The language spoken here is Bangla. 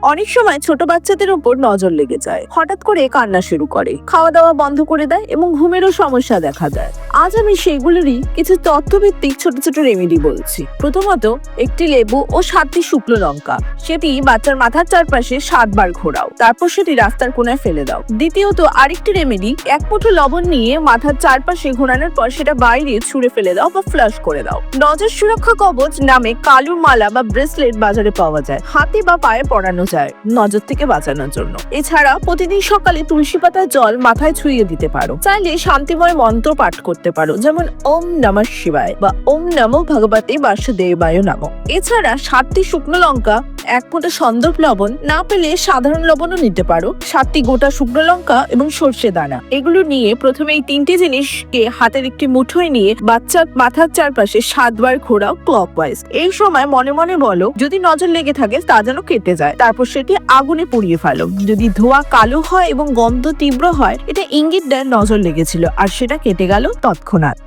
অনেক সময় ছোট বাচ্চাদের উপর নজর লেগে যায়, হঠাৎ করে কান্না শুরু করে, খাওয়া দাওয়া বন্ধ করে দেয় এবং ঘুমেরও সমস্যা দেখা যায়। আজ আমি সেগুলোরই কিছু তথ্যভিত্তিক ছোট ছোট রেমেডি বলছি। প্রথমত, একটি লেবু ও 7টি শুকনো লঙ্কা, সেটি বাচ্চার মাথার চারপাশে 7 বার ঘোরাও, তারপর সেটি রাস্তার কোনায় ফেলে দাও। দ্বিতীয়ত, আরেকটি রেমেডি, 1 মুঠো লবণ নিয়ে মাথার চারপাশে ঘোরানোর পর সেটা বাইরে ছুঁড়ে ফেলে দাও বা ফ্লাশ করে দাও। নজর সুরক্ষা কবচ নামে কালো মালা বা ব্রেসলেট বাজারে পাওয়া যায়, হাতে বা পায়ে পরানো যায় নজর থেকে বাঁচানোর জন্য। এছাড়া প্রতিদিন সকালে তুলসী পাতার জল মাথায় ছুঁয়ে দিতে পারো। চাইলে শান্তিময় মন্ত্র পাঠ করতে পারো, যেমন ওম নমঃ শিবায় বা ওম নমো ভগবতে বাসুদেবায় নমঃ। এছাড়া 7টি শুকনো লঙ্কা, 1 মুঠো সন্দর্ভ লবণ, না পেলে সাধারণ লবণও নিতে পারো, 7টি গোটা শুকনো লঙ্কা এবং সর্ষে দানা, এগুলো নিয়ে প্রথমে এই 3টি জিনিসকে হাতের একটি মুঠোয় নিয়ে বাচ্চার মাথার চারপাশে 7 বার ঘোরাও ক্লকওয়াইজ। এই সময় মনে মনে বলো, যদি নজর লেগে থাকে তা যেন কেটে যায়। তারপর সেটি আগুনে পুড়িয়ে ফেলো। যদি ধোঁয়া কালো হয় এবং গন্ধ তীব্র হয়, এটা ইঙ্গিত দেয় নজর লেগেছিল আর সেটা কেটে গেল তৎক্ষণাৎ।